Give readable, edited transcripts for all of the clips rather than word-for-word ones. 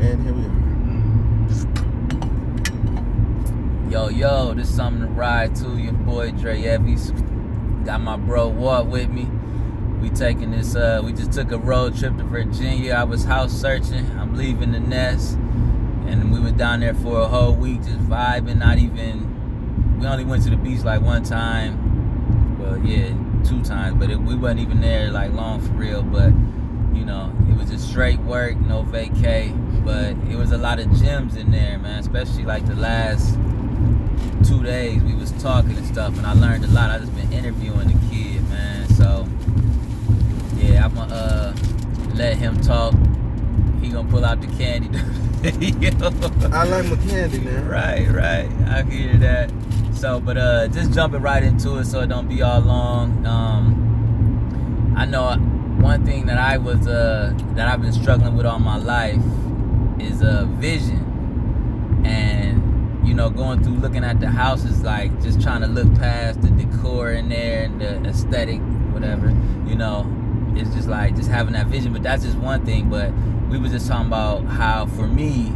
And here we are. Yo, this is something to ride to. Your boy Ridahz. Got my bro Walt with me. We taking this, we just took a road trip to Virginia. I was house searching. I'm leaving the nest. And we were down there for a whole week just vibing, we only went to the beach like one time. Well, yeah, 2 times, but we wasn't even there like long for real. But, you know, it was just straight work, no vacay. But it was a lot of gems in there, man, especially like the last 2 days we was talking and stuff, and I learned a lot. I just been interviewing the kid, man. So yeah, I'm gonna let him talk. He gonna pull out the candy. I like my candy, man. Right. I hear that. So, but just jumping right into it, so it don't be all long. I know one thing that I've been struggling with all my life is vision, and you know, going through looking at the houses, like just trying to look past the decor in there and the aesthetic, whatever. You know, it's just like just having that vision. But that's just one thing. But we was just talking about how for me,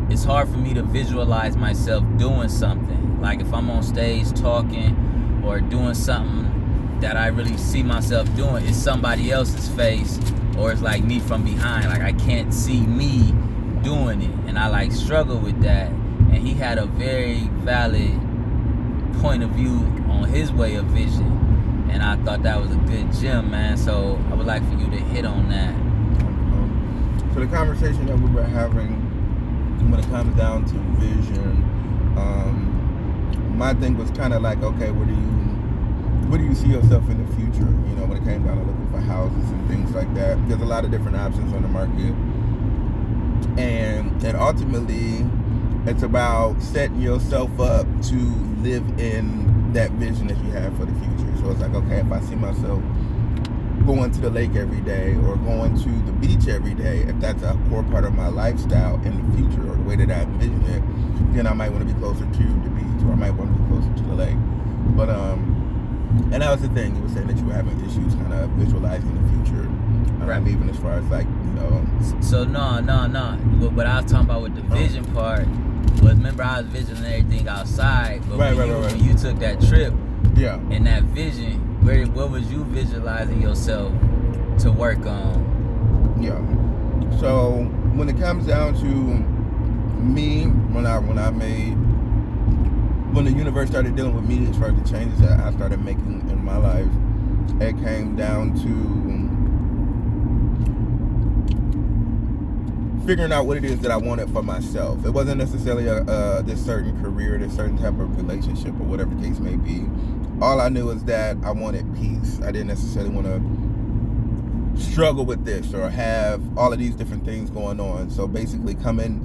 it's hard for me to visualize myself doing something. Like if I'm on stage talking or doing something that I really see myself doing, it's somebody else's face, or it's like me from behind. Like I can't see me doing it, and I like struggle with that. And he had a very valid point of view on his way of vision, and I thought that was a good gem, man. So I would like for you to hit on that. So the conversation that we were having when it comes down to vision, my thing was kind of like, okay, where do you see yourself in the future? You know, when it came down to looking for houses and things like that. There's a lot of different options on the market, and ultimately, it's about setting yourself up to live in that vision that you have for the future. So it's like, okay, if I see myself going to the lake every day or going to the beach every day, if that's a core part of my lifestyle in the future or the way that I envision it, then I might want to be closer to the beach, or I might want to be closer to the lake. But and that was the thing, you were saying that you were having issues kind of visualizing the future, right? Even as far as like, you know. So no. What I was talking about with the vision part was, remember I was visioning everything outside, but when you took that trip, yeah, and that vision, what was you visualizing yourself to work on? Yeah. So when it comes down to me, when the universe started dealing with me as far as the changes that I started making in my life, it came down to figuring out what it is that I wanted for myself. It wasn't necessarily this certain career, this certain type of relationship, or whatever the case may be. All I knew is that I wanted peace. I didn't necessarily want to struggle with this or have all of these different things going on. So basically coming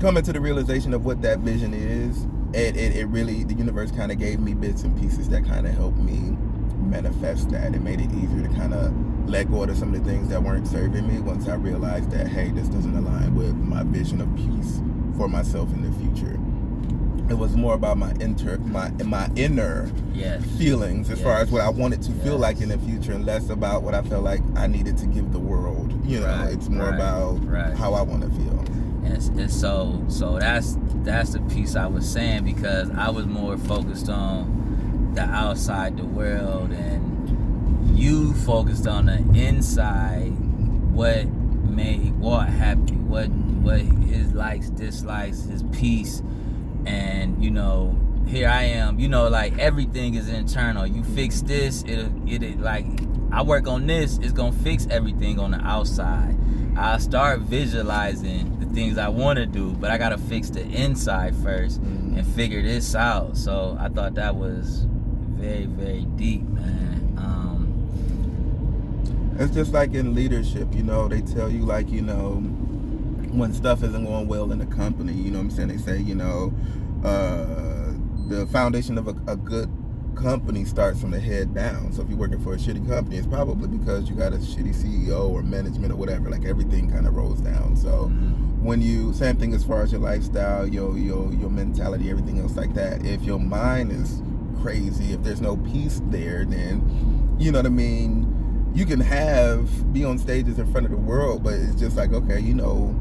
to the realization of what that vision is, it really, the universe kind of gave me bits and pieces that kind of helped me manifest that. It made it easier to kind of let go of some of the things that weren't serving me once I realized that, hey, this doesn't align with my vision of peace for myself in the future. It was more about my inner feelings as far as what I wanted to feel like in the future, and less about what I felt like I needed to give the world. You know, it's more about how I want to feel. And so that's the piece I was saying, because I was more focused on the outside, the world, and you focused on the inside, what made Walt happy, what his likes, dislikes, his peace. And you know, here I am, you know, like everything is internal. You fix this, it like I work on this, it's gonna fix everything on the outside. I'll start visualizing the things I want to do, but I gotta fix the inside first and figure this out. So I thought that was very, very deep, man. It's just like in leadership, you know, they tell you, like, you know, when stuff isn't going well in the company, you know what I'm saying? They say, you know, the foundation of a good company starts from the head down. So if you're working for a shitty company, it's probably because you got a shitty CEO or management or whatever. Like everything kind of rolls down. So when you, same thing as far as your lifestyle, your mentality, everything else like that. If your mind is crazy, if there's no peace there, then, you know what I mean, you can be on stages in front of the world, but it's just like, okay, you know,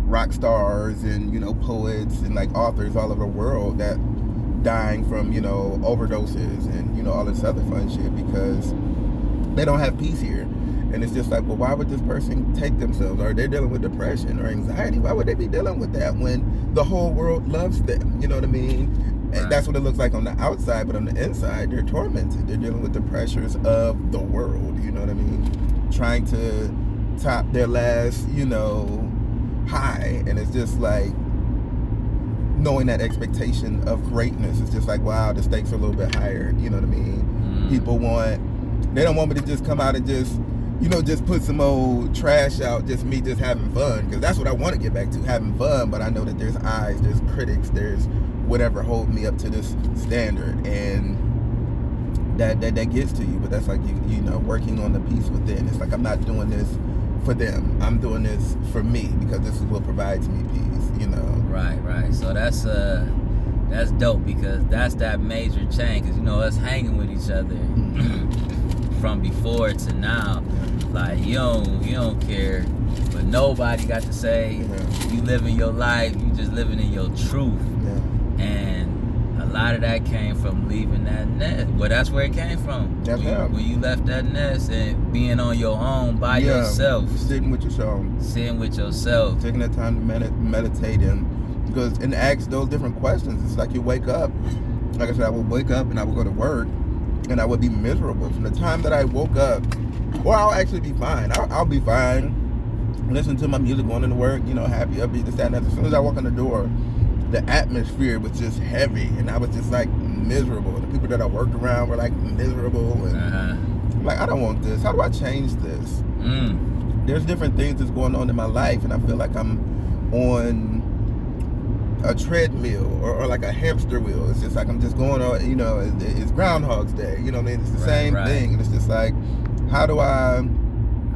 rock stars and, you know, poets and like authors all over the world that dying from, you know, overdoses and, you know, all this other fun shit because they don't have peace here. And it's just like, well, why would this person take themselves? Or they're dealing with depression or anxiety. Why would they be dealing with that when the whole world loves them? You know what I mean? Right. And that's what it looks like on the outside, but on the inside, they're tormented. They're dealing with the pressures of the world. You know what I mean? Trying to top their last, you know, high. And it's just like knowing that expectation of greatness. It's just like, wow, the stakes are a little bit higher. You know what I mean? People they don't want me to just come out and just, you know, just put some old trash out, just me just having fun, because that's what I want to get back to, having fun. But I know that there's eyes, there's critics, there's whatever hold me up to this standard, and that gets to you. But that's like you know, working on the peace within. It's like I'm not doing this for them, I'm doing this for me, because this is what provides me peace, you know. Right. So that's dope, because that's that major change, because, you know, us hanging with each other from before to now, like you don't care, but nobody got to say you living your life, you just living in your truth. And a lot of that came from leaving that nest. Well, that's where it came from. When you left that nest and being on your own by yourself, sitting with yourself, taking that time to meditate and ask those different questions. It's like you wake up, like I said, I would wake up and I would go to work and I would be miserable from the time that I woke up. Or I'll actually be fine. I'll be fine, listen to my music, going into work, you know, happy, upbeat, this, that, and that. As soon as I walk in the door, the atmosphere was just heavy, and I was just like miserable. The people that I worked around were like miserable, and I'm like, I don't want this. How do I change this? There's different things that's going on in my life, and I feel like I'm on a treadmill or like a hamster wheel. It's just like I'm just going on, you know, it's Groundhog's Day, you know what I mean? It's the same thing, and it's just like, how do I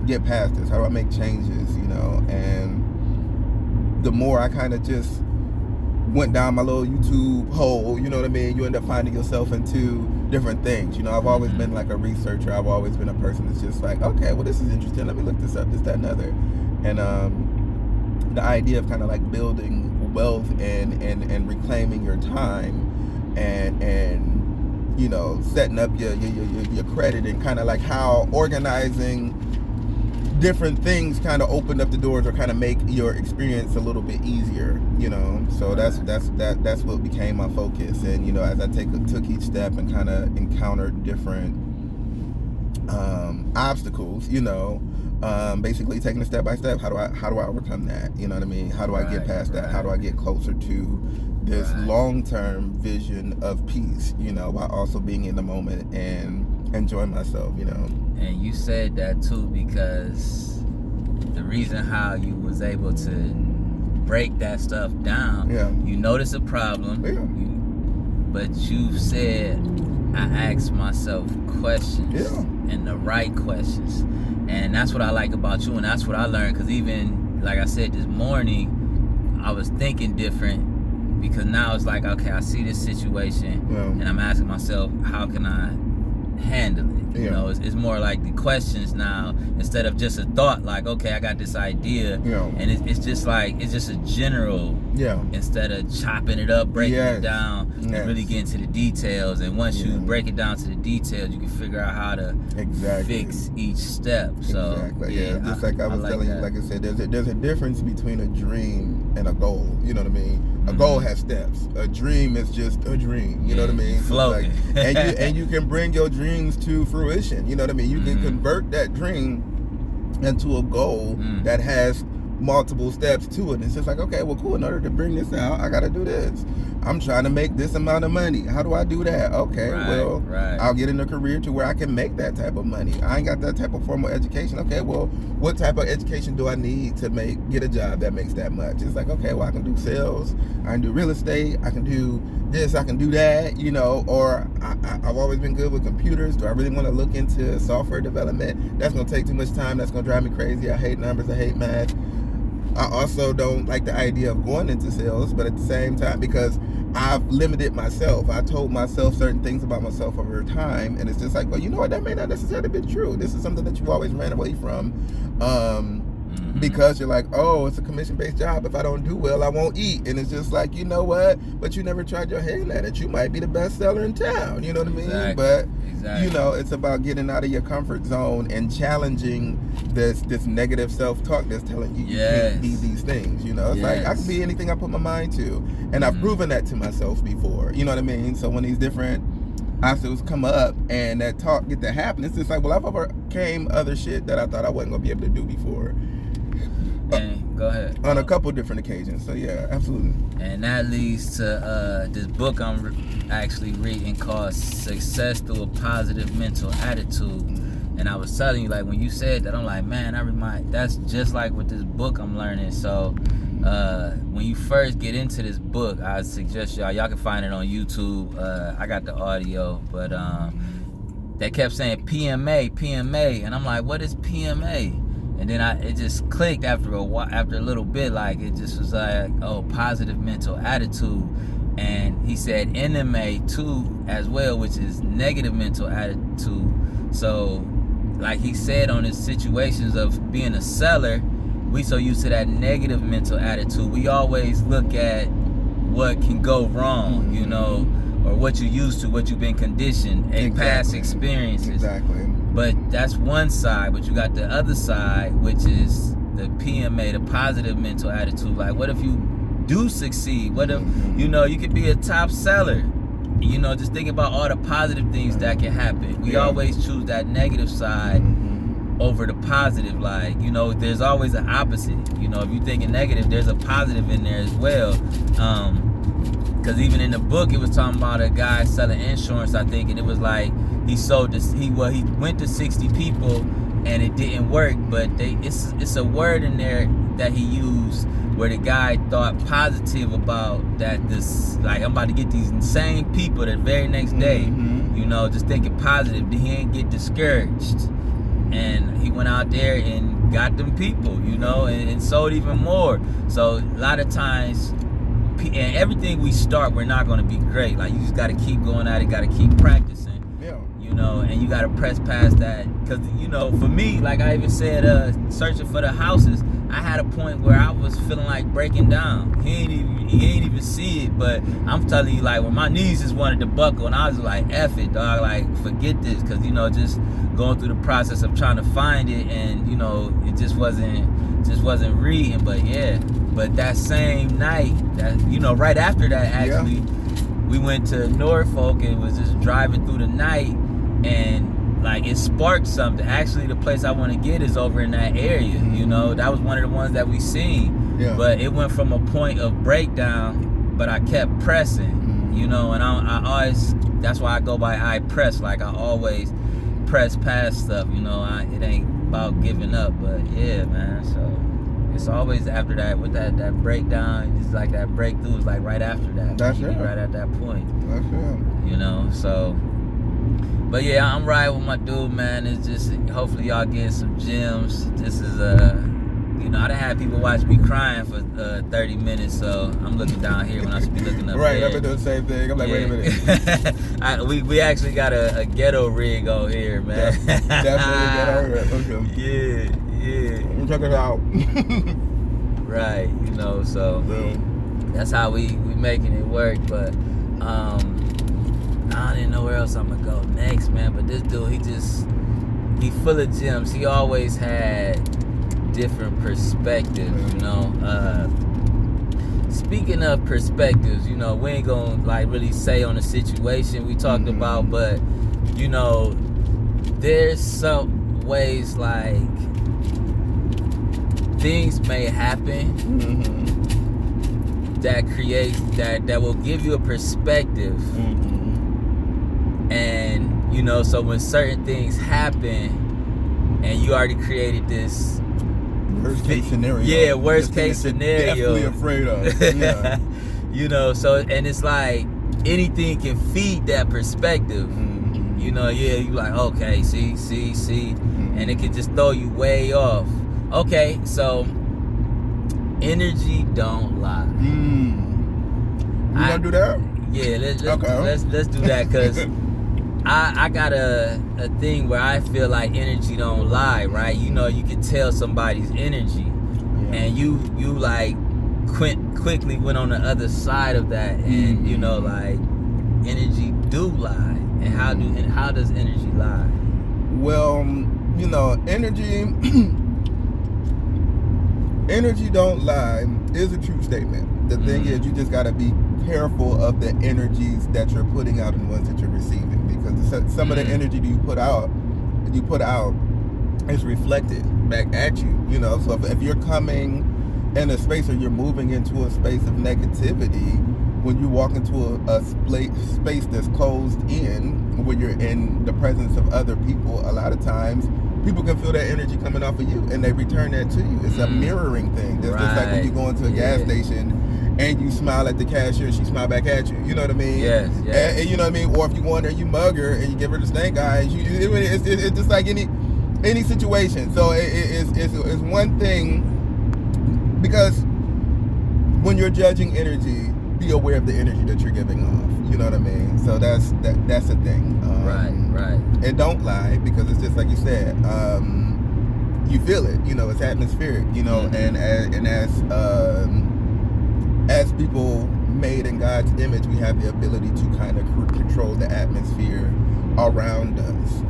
get past this? How do I make changes, you know? And the more I kind of just went down my little YouTube hole, you know what I mean, you end up finding yourself into different things. You know, I've always been like a researcher. I've always been a person that's just like, okay, well, this is interesting, let me look this up, this, that, and other. And the idea of kind of like building wealth and reclaiming your time and you know, setting up your credit, and kind of like how organizing different things kind of open up the doors or kind of make your experience a little bit easier, you know. So that's what became my focus. And you know, as I took each step and kind of encountered different obstacles, you know, basically taking it step by step. How do I overcome that? You know what I mean? How do I get past that? How do I get closer to this long-term vision of peace, you know, while also being in the moment and enjoying myself, you know? And you said that too, because the reason how you was able to break that stuff down, you notice a problem, but you said, I asked myself questions, and the right questions. And that's what I like about you, and that's what I learned, because even, like I said, this morning, I was thinking different, because now it's like, okay, I see this situation, and I'm asking myself, how can I handle it? You know, it's more like the questions now, instead of just a thought, like, okay, I got this idea, and it's just like, it's just a general, instead of chopping it up, breaking it down, and really get into the details. And once you break it down to the details, you can figure out how to fix each step. So just like I was telling you, like I said, there's a difference between a dream and a goal. You know what I mean? A goal has steps. A dream is just a dream. You know what I mean? Floating. Like, and you can bring your dreams to fruition. You know what I mean? You can convert that dream into a goal that has multiple steps to it. And it's just like, okay, well, cool. In order to bring this out, I got to do this. I'm trying to make this amount of money. How do I do that? Okay, I'll get in a career to where I can make that type of money. I ain't got that type of formal education. Okay, well, what type of education do I need to get a job that makes that much? It's like, okay, well, I can do sales, I can do real estate, I can do this, I can do that, you know. Or I've always been good with computers. Do I really want to look into software development? That's going to take too much time. That's going to drive me crazy. I hate numbers. I hate math. I also don't like the idea of going into sales, but at the same time, because I've limited myself, I told myself certain things about myself over time, and it's just like, well, you know what, that may not necessarily be true. This is something that you always ran away from. because you're like, oh, it's a commission-based job. If I don't do well, I won't eat. And it's just like, you know what? But you never tried your hand at it. You might be the best seller in town. You know what I mean? But, you know, it's about getting out of your comfort zone and challenging this negative self-talk that's telling you you can't be these things. You know, it's like, I can be anything I put my mind to. And I've proven that to myself before. You know what I mean? So when these different obstacles come up and that talk get to happen, it's just like, well, I've overcame other shit that I thought I wasn't going to be able to do before. And go ahead. On a couple different occasions. So yeah, absolutely. And that leads to this book I'm actually reading called Success Through a Positive Mental Attitude. And I was telling you, like, when you said that, I'm like, man, that's just like with this book I'm learning. So when you first get into this book, I suggest y'all can find it on YouTube. I got the audio, but they kept saying PMA, and I'm like, what is PMA? And then it just clicked after a while, after a little bit, like it just was like, oh, positive mental attitude. And he said NMA too as well, which is negative mental attitude. So like he said, on his situations of being a seller, we so used to that negative mental attitude. We always look at what can go wrong, you know, or what you used to, what you've been conditioned, past experiences. Exactly. But that's one side, but you got the other side, which is the PMA, the positive mental attitude. Like, what if you do succeed? What if, you know, you could be a top seller? You know, just think about all the positive things that can happen. We always choose that negative side over the positive. Like, you know, there's always an opposite. You know, if you're thinking negative, there's a positive in there as well. Because even in the book, it was talking about a guy selling insurance, I think, and it was like, he went to 60 people and it didn't work, but it's a word in there that he used where the guy thought positive about that, this, like, I'm about to get these insane people the very next day, you know, just thinking positive. He ain't get discouraged, and he went out there and got them people, you know, and sold even more. So a lot of times, and everything we start, we're not going to be great. Like, you just got to keep going at it, got to keep practicing. You know, and you gotta press past that, because, you know, for me, like I even said, searching for the houses, I had a point where I was feeling like breaking down. He ain't even see it, but I'm telling you, like, when my knees just wanted to buckle, and I was like, F it, dog, like, forget this, because, you know, just going through the process of trying to find it, and, you know, it just wasn't reading. But yeah, but that same night, that, you know, right after that, actually, we went to Norfolk and was just driving through the night, and like it sparked something. Actually, the place I want to get is over in that area. You know, that was one of the ones that we seen. But it went from a point of breakdown, but I kept pressing. You know, and I always, that's why I go by I press. Like, I always press past stuff. You know, it ain't about giving up. But yeah, man. So it's always after that, with that breakdown, just like that breakthrough is like right after that. That's it. Right at that point. That's it. You know, so. But yeah, I'm riding with my dude, man. It's just, hopefully y'all getting some gems. This is you know, I done had people watch me crying for 30 minutes, so I'm looking down here when I should be looking up right, there. I've been doing the same thing. I'm like, wait a minute. We actually got a ghetto rig on here, man. Definitely ghetto rig. Okay. Yeah. Check it out. Right, you know, so that's how we making it work. But I don't even know where else I'm gonna go next, man. But this dude, he full of gems. He always had different perspectives, you know. Speaking of perspectives, you know, we ain't gonna like really say on the situation we talked about, but you know, there's some ways like things may happen that create that will give you a perspective. And you know, so when certain things happen and you already created this worst case scenario. Yeah, worst case scenario. Definitely afraid of. Yeah. You know, so, and it's like anything can feed that perspective. You know, yeah, you like, okay, see, and it can just throw you way off. Okay, so energy don't lie. You gonna do that? Yeah, let's do that, because I got a thing where I feel like energy don't lie, right? You know, you can tell somebody's energy, and you like quickly went on the other side of that, and you know, like energy do lie, and how does energy lie? Well, you know, energy don't lie is a true statement. The thing is, you just got to be careful of the energies that you're putting out and the ones that you're receiving, because some of the energy you put out is reflected back at you. You know, so if you're coming in a space, or you're moving into a space of negativity, when you walk into a space that's closed in, when you're in the presence of other people, a lot of times people can feel that energy coming off of you, and they return that to you. It's a mirroring thing. It's just like when you go into a gas station and you smile at the cashier, she smile back at you. You know what I mean? Yes. And you know what I mean? Or if you go in there, you mug her and you give her the snake eyes. It's just like any situation. So it's one thing, because when you're judging energy, be aware of the energy that you're giving off. You know what I mean? So that's the thing. Right. It don't lie, because it's just like you said. You feel it. You know, it's atmospheric. You know, and as people made in God's image, we have the ability to kind of control the atmosphere around us,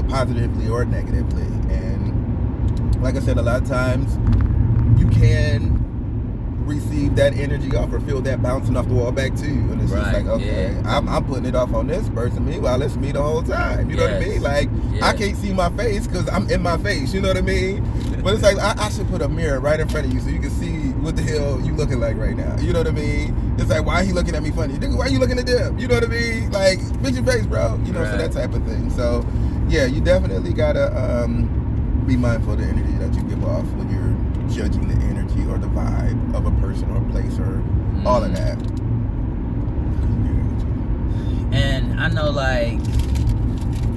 positively or negatively. And like I said, a lot of times you can receive that energy off, or feel that bouncing off the wall back to you, and it's just like, okay, I'm putting it off on this person. Meanwhile, it's me the whole time. You know what I mean? Like, I can't see my face because I'm in my face. You know what I mean? But it's like, I should put a mirror right in front of you so you can see what the hell you looking like right now. You know what I mean? It's like, why he looking at me funny? Nigga, why you looking at them? You know what I mean? Like, fix your face, bro. You know, so that type of thing. So yeah, you definitely gotta be mindful of the energy that you give off when you're judging the energy or the vibe of a person or place, or all of that. And I know, like,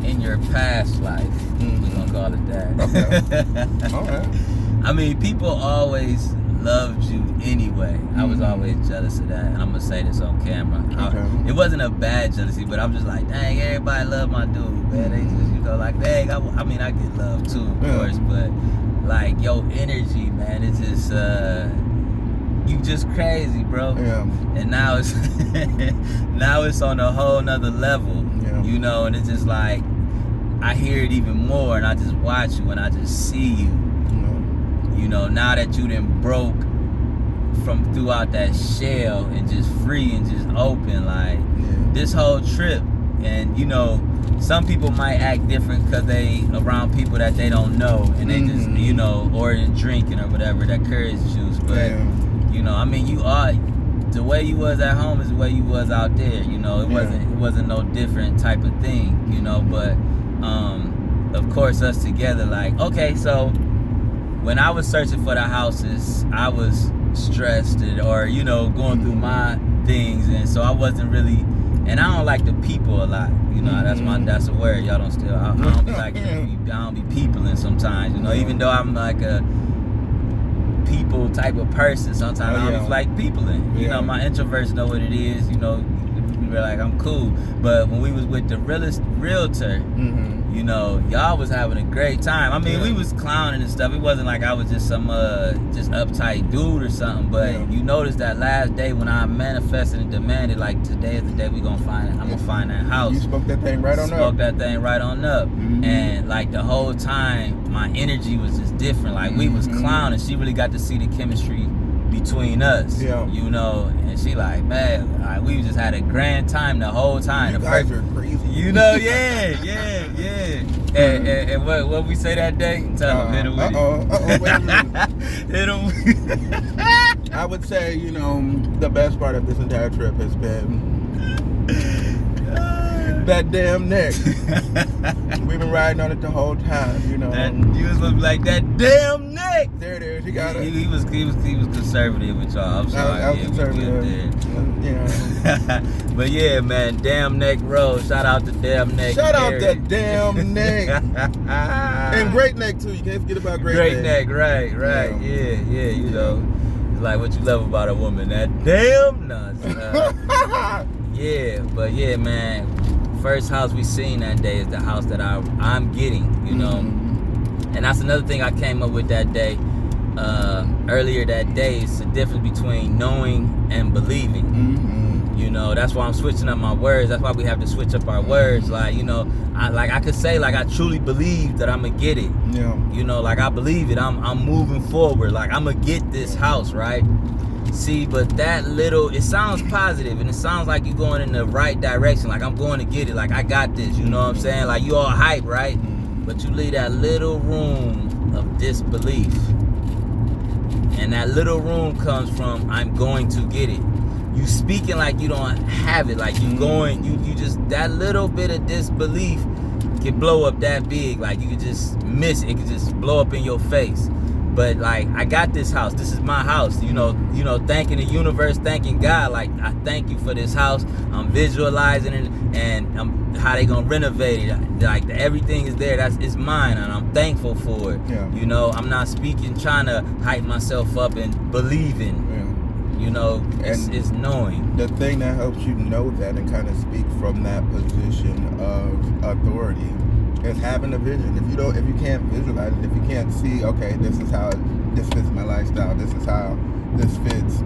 in your past life, we're gonna call it that. Okay. All right. I mean, people always loved you anyway. I was always jealous of that, and I'm gonna say this on camera. It wasn't a bad jealousy, but I'm just like, dang, everybody love my dude, man. They just, you know, like, dang, I mean, I get love too, of course, but like, your energy, man, it's just you just crazy, bro. Yeah. And now it's on a whole nother level. Yeah. You know, and it's just like, I hear it even more, and I just watch you, and I just see you. You know, now that you done broke from throughout that shell and just free and just open, like, this whole trip. And you know, some people might act different because they around people that they don't know, and they just, you know, or drinking or whatever, that courage juice. But you know, I mean, you are, the way you was at home is the way you was out there. You know, it wasn't no different type of thing. You know, but of course, us together, like, okay, so when I was searching for the houses, I was stressed, or you know, going through my things, and so I wasn't really. And I don't like the people a lot, you know. That's a word y'all don't steal. I don't be like, I don't be peopling sometimes, you know. Even though I'm like a people type of person, sometimes I don't be like peopling. You know, my introverts know what it is. You know, we were like, I'm cool. But when we was with the realtor, you know, y'all was having a great time. I mean, we was clowning and stuff. It wasn't like I was just some just uptight dude or something. But you noticed that last day when I manifested and demanded, like, today is the day I'm gonna find that house. You spoke that thing right on up. Spoke that thing right on up. And like the whole time, my energy was just different. Like, we was clowning. She really got to see the chemistry between us. You know, and she like, man, like, we just had a grand time the whole time. You guys are crazy. You know, And what we say that day? Tell him, hit him with it. Wait a minute. Hit him. I would say, you know, the best part of this entire trip has been that damn neck. We've been riding on it the whole time, you know. You was looking like that damn neck. There it is. You got it. He was conservative with y'all. I'm sorry. I was conservative. Yeah. But yeah, man, Damn Neck Road. Shout out to Damn Neck. Shout out to Damn Neck. And Great Neck too. You can't forget about Great Neck. Right. Yeah. You know, it's like what you love about a woman. That damn nuts. Yeah, but yeah, man. first house we seen that day is the house that I'm getting, you know. And that's another thing I came up with that day, earlier that day. It's the difference between knowing and believing. You know, that's why I'm switching up my words. That's why we have to switch up our words. Like, you know, I could say, like, I truly believe that I'm gonna get it. Yeah. You know, like, I believe it. I'm moving forward. Like, I'm gonna get this house, right? See, but that little, it sounds positive and it sounds like you're going in the right direction. Like, I'm going to get it. Like, I got this. You know what I'm saying? Like, you all hype, right? But you leave that little room of disbelief. And that little room comes from, I'm going to get it. You speaking like you don't have it. Like, you going, you just, that little bit of disbelief can blow up that big. Like, you could just miss it. It could just blow up in your face. But, like, I got this house. This is my house. You know, thanking the universe, thanking God. Like, I thank you for this house. I'm visualizing it, and how they gonna renovate it. Like, everything is there. It's mine, and I'm thankful for it. Yeah. You know, I'm not speaking, trying to hype myself up and believing. Yeah. You know, it's knowing. The thing that helps you know that and kind of speak from that position of authority is having a vision. If you can't visualize it, if you can't see, okay, this is how this fits my lifestyle, this is how this fits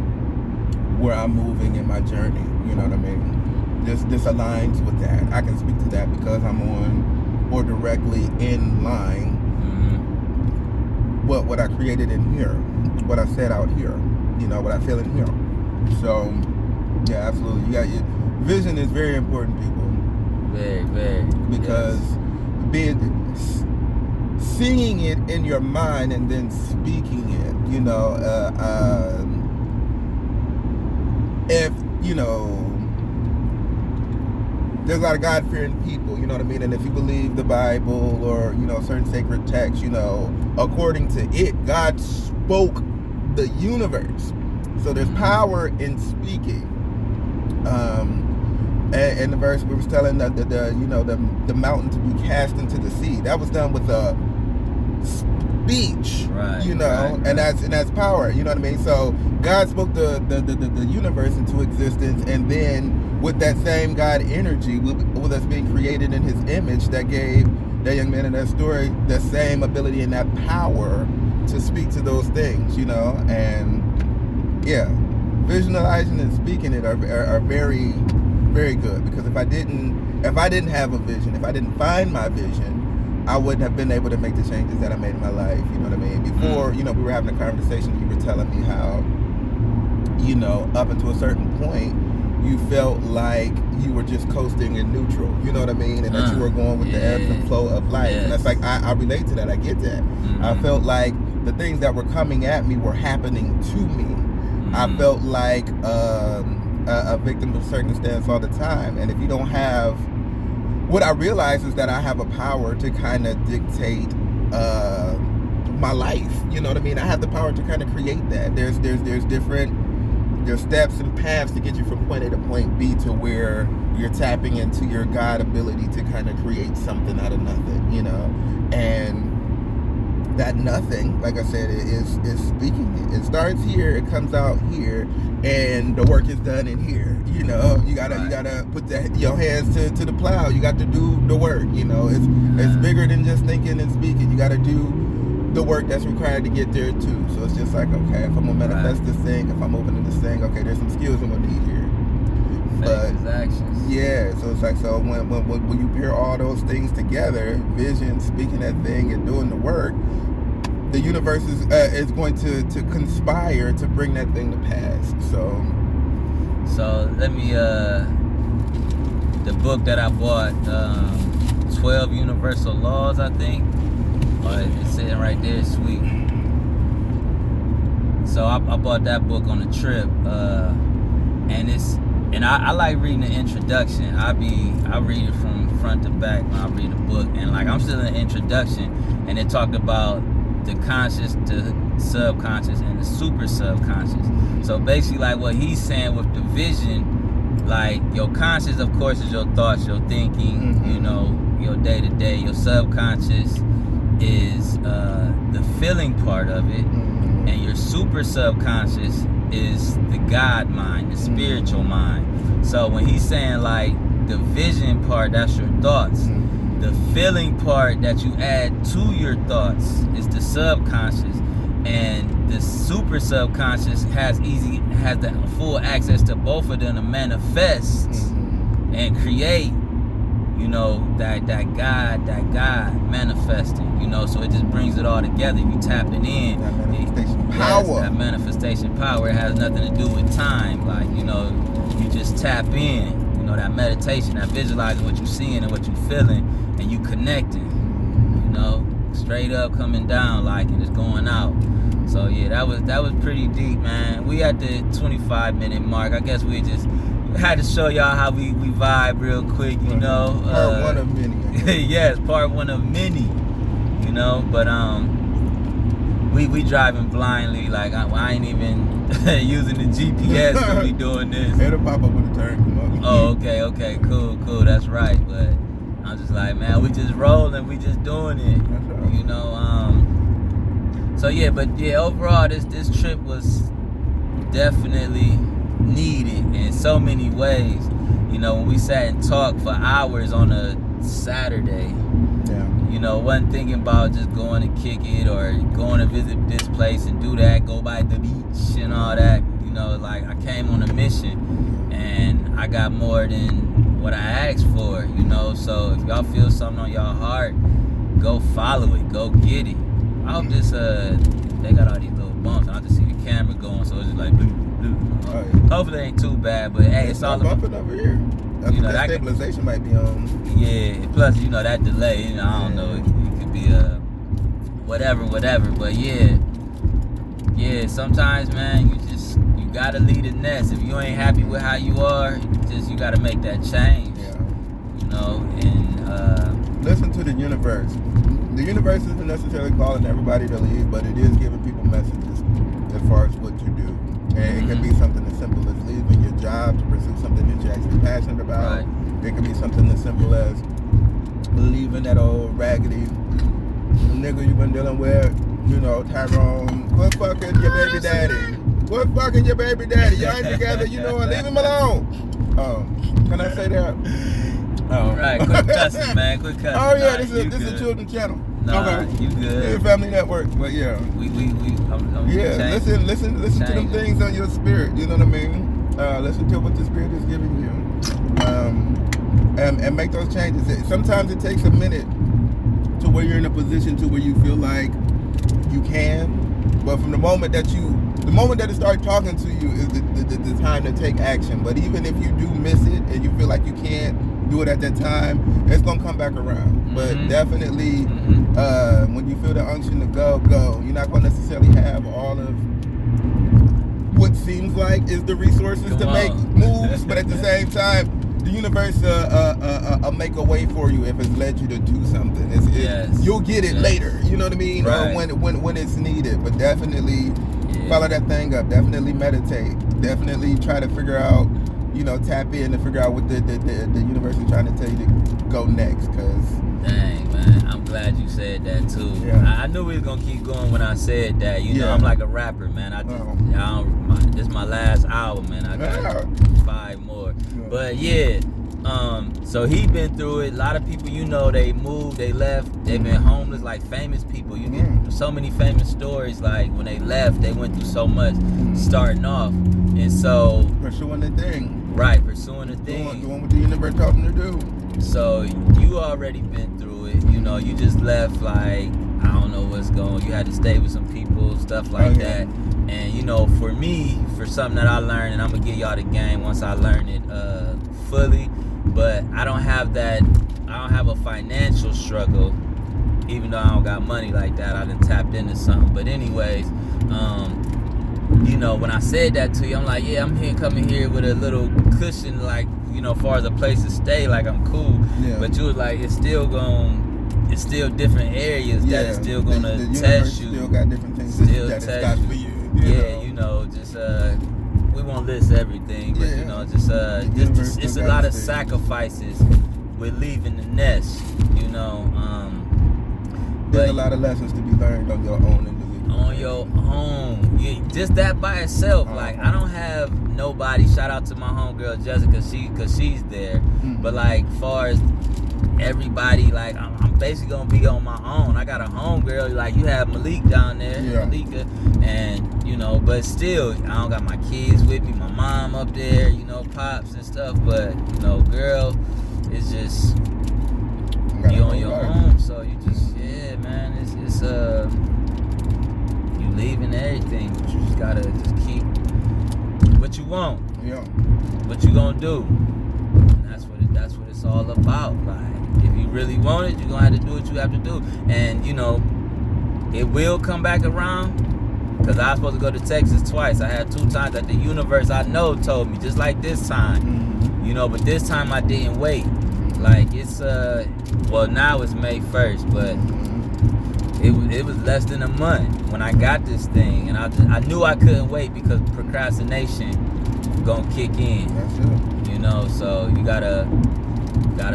where I'm moving in my journey, you know what I mean? This aligns with that. I can speak to that because I'm on, or directly in line, what I created in here, what I said out here, you know, what I feel in here. So, yeah, absolutely. You got your vision is very important, people. Very, very. Because seeing it in your mind and then speaking it, you know, if, you know, there's a lot of God-fearing people, you know what I mean? And if you believe the Bible or, you know, certain sacred texts, you know, according to it, God spoke the universe. So there's power in speaking. And the verse we was telling the mountain to be cast into the sea. That was done with a speech, right, you know, right. and that's power. You know what I mean? So God spoke the universe into existence, and then with that same God energy, with us being created in His image, that gave that young man in that story the same ability and that power to speak to those things, you know. And yeah, visualizing and speaking it are very, very good, because if I didn't have a vision, if I didn't find my vision, I wouldn't have been able to make the changes that I made in my life. You know what I mean? Before, you know, we were having a conversation, you were telling me how, you know, up until a certain point, you felt like you were just coasting in neutral. You know what I mean? And that you were going with the ebbs and flow of life. Yes. And that's like, I relate to that. I get that. I felt like the things that were coming at me were happening to me. I felt like a victim of circumstance all the time. And if you don't have, what I realized is that I have a power to kind of dictate my life. You know what I mean? I have the power to kind of create that. There's steps and paths to get you from point A to point B to where you're tapping into your God ability to kind of create something out of nothing, you know. And that nothing, like I said, is speaking it. It starts here, it comes out here, and the work is done in here. You know, you gotta put your hands to the plow. You got to do the work. You know, it's bigger than just thinking and speaking. You got to do the work that's required to get there too. So it's just like, okay, if I'm gonna manifest this thing, if I'm moving in this thing, okay, there's some skills I'm gonna need here. But actions. Yeah, so it's like, so when you pair all those things together, vision, speaking that thing, and doing the work, the universe is going to conspire to bring that thing to pass. So let me the book that I bought, 12 Universal Laws, I think. It's sitting right there, sweet. So I bought that book on a trip, and I like reading the introduction. I read it from front to back when I read a book, and like I'm still in the introduction, and it talked about the conscious, the subconscious, and the super subconscious. So basically, like what he's saying with the vision, like your conscious, of course, is your thoughts, your thinking, you know, your day to day. Your subconscious is the feeling part of it, and your super subconscious is the God mind, the spiritual mind. So when he's saying like The vision part, that's your thoughts. Mm-hmm. The feeling part that you add to your thoughts is the subconscious. And the super subconscious has the full access to both of them to manifest and create, you know, that God manifesting, you know. So it just brings it all together. You tapping in. That manifestation power. Yes, that manifestation power. It has nothing to do with time. Like, you know, you just tap in. You know, that meditation, that visualizing what you're seeing and what you're feeling, and you connecting. You know, straight up coming down, like, and it's going out. So yeah, that was pretty deep, man. We at the 25-minute mark. I guess we just had to show y'all how we vibe real quick, you know. Part one of many. Yes, part one of many, you know. But we driving blindly, like I ain't even using the GPS when we doing this. It'll pop up when the turn come up. Oh, okay, cool, that's right. But I'm just like, man, we just rolling, we just doing it, That's right. you know. So yeah, but yeah, overall this trip was definitely needed in so many ways. You know, when we sat and talked for hours on a Saturday, Yeah. you know, wasn't thinking about just going to kick it or going to visit this place and do that, go by the beach and all that. You know, like, I came on a mission and I got more than what I asked for, you know. So if y'all feel something on y'all heart, go follow it, go get it. I hope this they got all these little bumps. I just see the camera going, so it's just like blue. Right. Hopefully it ain't too bad, but hey, it's all about, bumping over here. I think know, that that stabilization might be on. yeah. Plus, you know, that delay, you know, I don't know, it could be whatever. But yeah. Sometimes, man, you gotta leave the nest. If you ain't happy with how you are, you gotta make that change. Yeah. You know, and Listen to the universe. The universe isn't necessarily calling everybody to leave, but it is giving people messages as far as what to do. And it can be something as simple as leaving your job to pursue something that you're actually passionate about. Right. It can be something as simple as leaving that old raggedy nigga you've been dealing with, you know, Tyrone. Quit fucking your baby daddy. Quit fucking your baby daddy. Y'all ain't together, you know, and leave him alone. Can I say that? right, quit cussing, man. Quit cussing. Oh yeah, Nah, this is a children's channel. Nah, okay. you good. It's a family network, but yeah. I'm Yeah, changing. listen to them things on your spirit. You know what I mean? Listen to what the spirit is giving you, and make those changes. Sometimes it takes a minute to where you're in a position to where you feel like you can, but from the moment that it starts talking to you is the time to take action. But even if you do miss it and you feel like you can't do it at that time, it's gonna come back around. But definitely, when you feel the unction to go. You're not gonna necessarily have all of what seems like is the resources to make moves, but at the same time, the universe make a way for you if it's led you to do something. You'll get it later. You know what I mean? Right. When it's needed. But definitely follow that thing up. Definitely meditate. Definitely try to figure out. You know, tap in to figure out what the universe is trying to tell you to go next. Cause dang, man, I'm glad you said that too. Yeah. I knew we was gonna keep going when I said that. You know, I'm like a rapper, man. This is my last album, man. I got 5 more. Yeah. But yeah, so he been through it. A lot of people, you know, they moved, they left, they've been homeless, like famous people. You get so many famous stories, like when they left, they went through so much starting off. And so pursuing the thing. Right, pursuing the thing. Doing what the universe told them to do. So you already been through it. You know, you just left, like, I don't know what's going on. You had to stay with some people, stuff like that. And, you know, for me, for something that I learned, and I'm going to give y'all the game once I learn it fully, but I don't have a financial struggle, even though I don't got money like that. I done tapped into something. But anyways, you know, when I said that to you, I'm like, yeah, I'm coming here with a little cushion, like, you know, as far as a place to stay, like, I'm cool. Yeah. But you was like, it's still different areas that is still gonna test you. Still got different things that it's got for you. You know, just we won't list everything, but you know, just it's a lot of sacrifices with leaving the nest. You know, there's a lot of lessons to be learned on your own individual. on your own. Just that by itself. Like, I don't have nobody. Shout out to my homegirl Jessica, cause she's there. But like, far as everybody, like, I'm basically gonna be on my own. I got a homegirl. Like, you have Malik down there, Malika, and you know, but still, I don't got my kids with me. My mom up there, you know, pops and stuff. But you know, girl, it's just you on your own. So you just, yeah, man. It's you leaving everything, but you just gotta just keep what you want. Yeah. What you gonna do? And that's what it's all about. Like, if you really want it, you're gonna have to do what you have to do. And you know, it will come back around. Cause I was supposed to go to Texas twice. I had 2 times that the universe I know told me, just like this time. You know, but this time I didn't wait. Like, it's well, now it's May 1st, but it was less than a month when I got this thing, and I knew I couldn't wait because procrastination gonna kick in. That's it. You know, so you gotta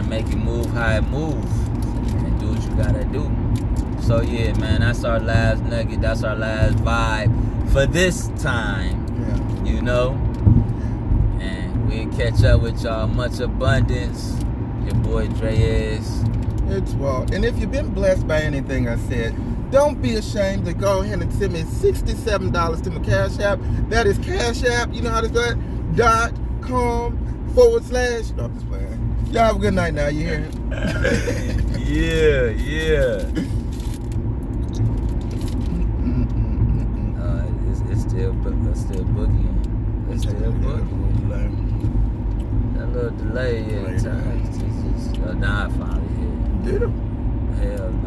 make it move how it moves and do what you gotta do. So yeah, man, that's our last nugget. That's our last vibe for this time. Yeah. You know, and we'll catch up with y'all. Much abundance. Your boy Ridahz. It's Walt. And if you've been blessed by anything I said, don't be ashamed to go ahead and send me $67 to my Cash App. That is Cash App. You know how to do it? .com/. No, I'm just playing. Y'all have a good night now. You hear it? Yeah. It's still boogieing. It's still boogieing. That little delay, yeah. Now I finally hit. Did it? Hell no.